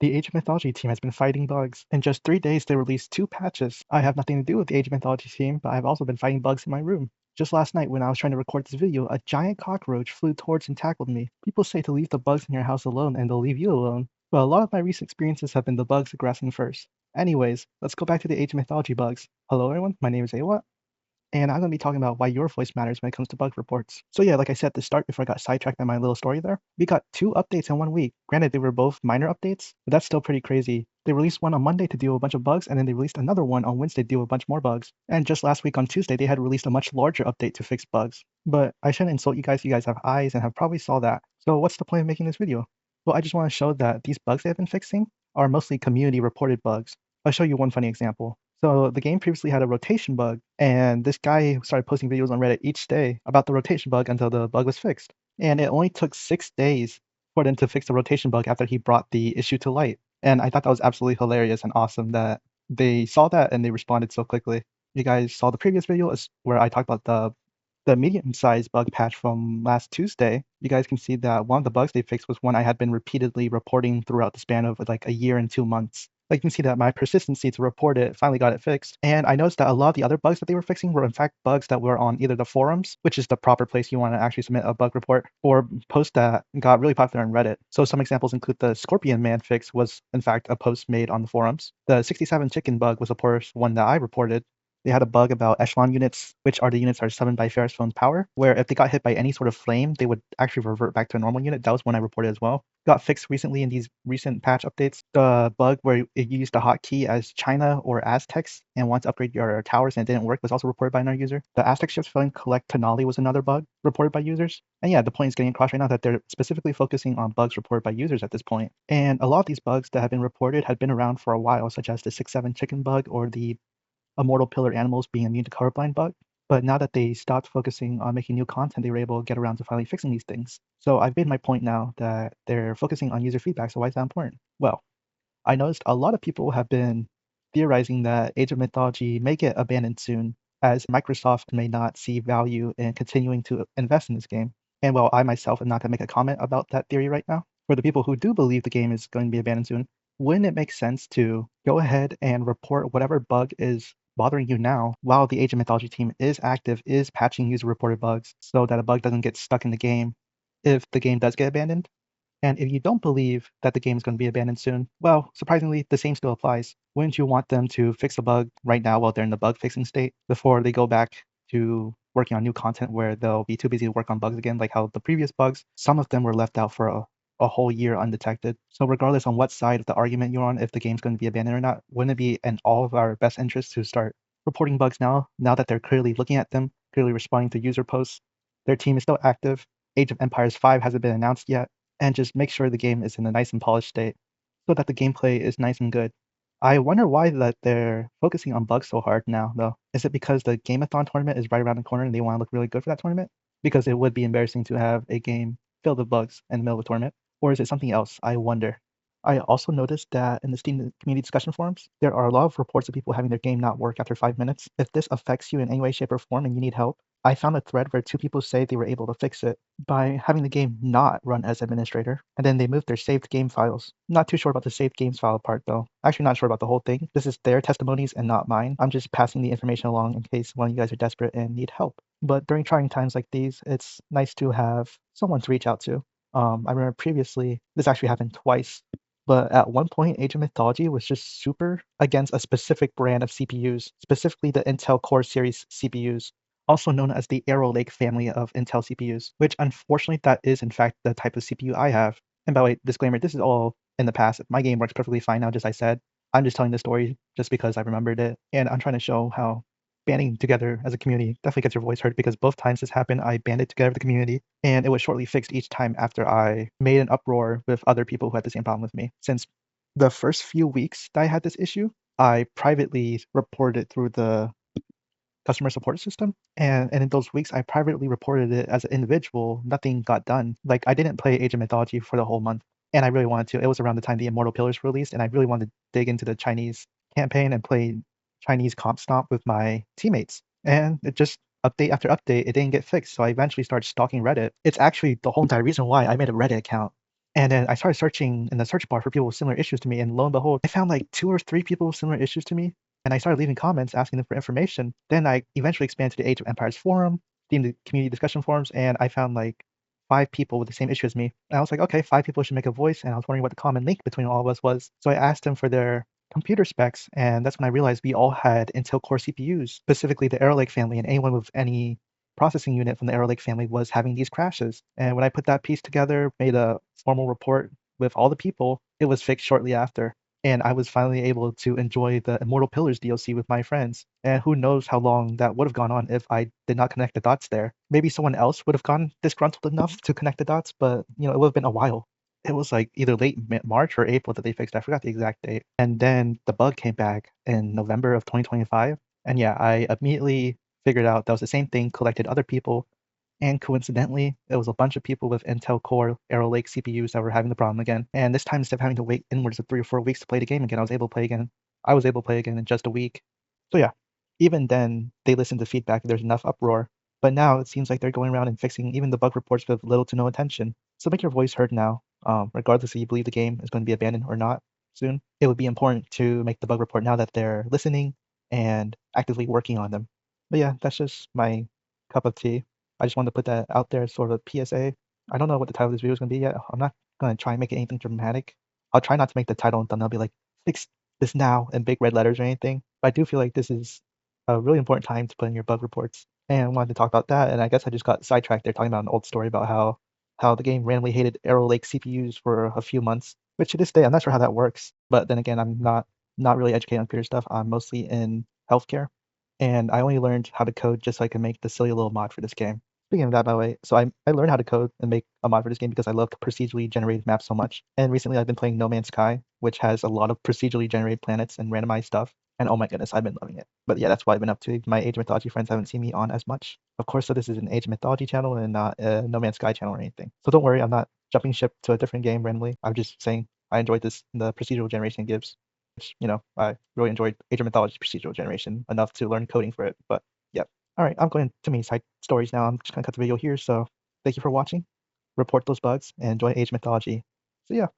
The Age of Mythology team has been fighting bugs. In just 3 days, they released 2 patches. I have nothing to do with the Age of Mythology team, but I've also been fighting bugs in my room. Just last night, when I was trying to record this video, a giant cockroach flew towards and tackled me. People say to leave the bugs in your house alone, and they'll leave you alone. But a lot of my recent experiences have been the bugs aggressing first. Anyways, let's go back to the Age of Mythology bugs. Hello everyone, my name is Awot, and I'm going to be talking about why your voice matters when it comes to bug reports. So yeah, like I said at the start before I got sidetracked by my little story there, we got 2 updates in 1 week. Granted, they were both minor updates, but that's still pretty crazy. They released one on Monday to deal with a bunch of bugs, and then they released another one on Wednesday to deal with a bunch more bugs. And just last week on Tuesday, they had released a much larger update to fix bugs. But I shouldn't insult you guys have eyes and have probably saw that. So what's the point of making this video? Well, I just want to show that these bugs they have been fixing are mostly community reported bugs. I'll show you one funny example. So the game previously had a rotation bug, and this guy started posting videos on Reddit each day about the rotation bug until the bug was fixed. And it only took 6 days for them to fix the rotation bug after he brought the issue to light. And I thought that was absolutely hilarious and awesome that they saw that and they responded so quickly. You guys saw the previous video where I talked about the medium-sized bug patch from last Tuesday. You guys can see that one of the bugs they fixed was one I had been repeatedly reporting throughout the span of like a year and 2 months. Like you can see that my persistency to report it finally got it fixed. And I noticed that a lot of the other bugs that they were fixing were in fact bugs that were on either the forums, which is the proper place you want to actually submit a bug report, or posts that got really popular on Reddit. So some examples include the Scorpion Man fix was in fact a post made on the forums. The 67 chicken bug was of course one that I reported. They had a bug about echelon units, which are the units that are summoned by Ferris Phone's power, where if they got hit by any sort of flame, they would actually revert back to a normal unit. That was one I reported as well. Got fixed recently in these recent patch updates. The bug where it used the hotkey as China or Aztecs and wants to upgrade your towers and it didn't work was also reported by another user. The Aztec ships failing to collect Tonali was another bug reported by users. And yeah, the point is getting across right now that they're specifically focusing on bugs reported by users at this point. And a lot of these bugs that have been reported had been around for a while, such as the 6-7 chicken bug or the immortal pillar animals being immune to colorblind bug. But now that they stopped focusing on making new content, they were able to get around to finally fixing these things. So I've made my point now that they're focusing on user feedback, so why is that important? Well, I noticed a lot of people have been theorizing that Age of Mythology may get abandoned soon, as Microsoft may not see value in continuing to invest in this game. And while I myself am not going to make a comment about that theory right now, for the people who do believe the game is going to be abandoned soon, wouldn't it make sense to go ahead and report whatever bug is bothering you now while the Age of Mythology team is active, is patching user reported bugs so that a bug doesn't get stuck in the game if the game does get abandoned? And if you don't believe that the game is going to be abandoned soon, well, surprisingly, the same still applies. Wouldn't you want them to fix a bug right now while they're in the bug fixing state before they go back to working on new content where they'll be too busy to work on bugs again, like how the previous bugs, some of them were left out for a whole year undetected. So regardless on what side of the argument you're on, if the game's going to be abandoned or not, wouldn't it be in all of our best interest to start reporting bugs now that they're clearly looking at them, clearly responding to user posts? Their team is still active. Age of Empires 5 hasn't been announced yet, and just make sure the game is in a nice and polished state so that the gameplay is nice and good. I wonder why that they're focusing on bugs so hard now, though. Is it because the Gameathon tournament is right around the corner and they want to look really good for that tournament? Because it would be embarrassing to have a game filled with bugs in the middle of a tournament. Or is it something else? I wonder. I also noticed that in the Steam community discussion forums, there are a lot of reports of people having their game not work after 5 minutes. If this affects you in any way, shape, or form and you need help, I found a thread where 2 people say they were able to fix it by having the game not run as administrator, and then they moved their saved game files. Not too sure about the saved games file part though. Actually not sure about the whole thing. This is their testimonies and not mine. I'm just passing the information along in case one of you guys are desperate and need help. But during trying times like these, it's nice to have someone to reach out to. I remember previously, this actually happened twice, but at one point, Age of Mythology was just super against a specific brand of CPUs, specifically the Intel Core series CPUs, also known as the Arrow Lake family of Intel CPUs, which unfortunately that is in fact the type of CPU I have. And by the way, disclaimer, this is all in the past. My game works perfectly fine now, just as I said. I'm just telling the story just because I remembered it, and I'm trying to show how banding together as a community definitely gets your voice heard, because both times this happened, I banded together with the community, and it was shortly fixed each time after I made an uproar with other people who had the same problem with me. Since the first few weeks that I had this issue, I privately reported it through the customer support system. And in those weeks, I privately reported it as an individual. Nothing got done. Like, I didn't play Age of Mythology for the whole month, and I really wanted to. It was around the time the Immortal Pillars released, and I really wanted to dig into the Chinese campaign and play Chinese comp stomp with my teammates. And it just update after update, it didn't get fixed. So I eventually started stalking Reddit. It's actually the whole entire reason why I made a Reddit account. And then I started searching in the search bar for people with similar issues to me, and lo and behold, I found like 2 or 3 people with similar issues to me, and I started leaving comments asking them for information. Then I eventually expanded to the Age of Empires forum, the community discussion forums, and I found like 5 people with the same issue as me. And I was like, okay, 5 people should make a voice, and I was wondering what the common link between all of us was. So I asked them for their computer specs, and that's when I realized we all had Intel Core CPUs, specifically the Arrow Lake family, and anyone with any processing unit from the Arrow Lake family was having these crashes. And when I put that piece together, made a formal report with all the people, it was fixed shortly after. And I was finally able to enjoy the Immortal Pillars DLC with my friends. And who knows how long that would have gone on if I did not connect the dots there. Maybe someone else would have gotten disgruntled enough to connect the dots, but it would have been a while. It was like either late March or April that they fixed. I forgot the exact date. And then the bug came back in November of 2025. And yeah, I immediately figured out that was the same thing, collected other people, and coincidentally, it was a bunch of people with Intel Core Arrow Lake CPUs that were having the problem again. And this time, instead of having to wait inwards of 3 or 4 weeks to play the game again, I was able to play again. I was able to play again in just a week. So yeah, even then, they listened to feedback. There's enough uproar. But now it seems like they're going around and fixing even the bug reports with little to no attention. So make your voice heard now, regardless if you believe the game is going to be abandoned or not soon. It would be important to make the bug report now that they're listening and actively working on them. But yeah, that's just my cup of tea. I just wanted to put that out there as sort of a PSA. I don't know what the title of this video is going to be yet. I'm not going to try and make it anything dramatic. I'll try not to make the title and thumbnail be like, fix this now in big red letters or anything. But I do feel like this is a really important time to put in your bug reports. And I wanted to talk about that. And I guess I just got sidetracked there talking about an old story about how the game randomly hated Arrow Lake CPUs for a few months, which to this day, I'm not sure how that works. But then again, I'm not really educated on computer stuff. I'm mostly in healthcare. And I only learned how to code just so I can make the silly little mod for this game. Speaking of that, by the way, so I learned how to code and make a mod for this game because I love procedurally generated maps so much. And recently I've been playing No Man's Sky, which has a lot of procedurally generated planets and randomized stuff. And oh my goodness, I've been loving it. But yeah, that's what I've been up to. My Age of Mythology friends haven't seen me on as much. Of course, so this is an Age of Mythology channel and not a No Man's Sky channel or anything. So don't worry, I'm not jumping ship to a different game randomly. I'm just saying I enjoyed the procedural generation it gives. Which, I really enjoyed Age of Mythology procedural generation enough to learn coding for it. But yeah. All right, I'm going to main side stories now. I'm just gonna cut the video here. So thank you for watching. Report those bugs and enjoy Age of Mythology. See ya.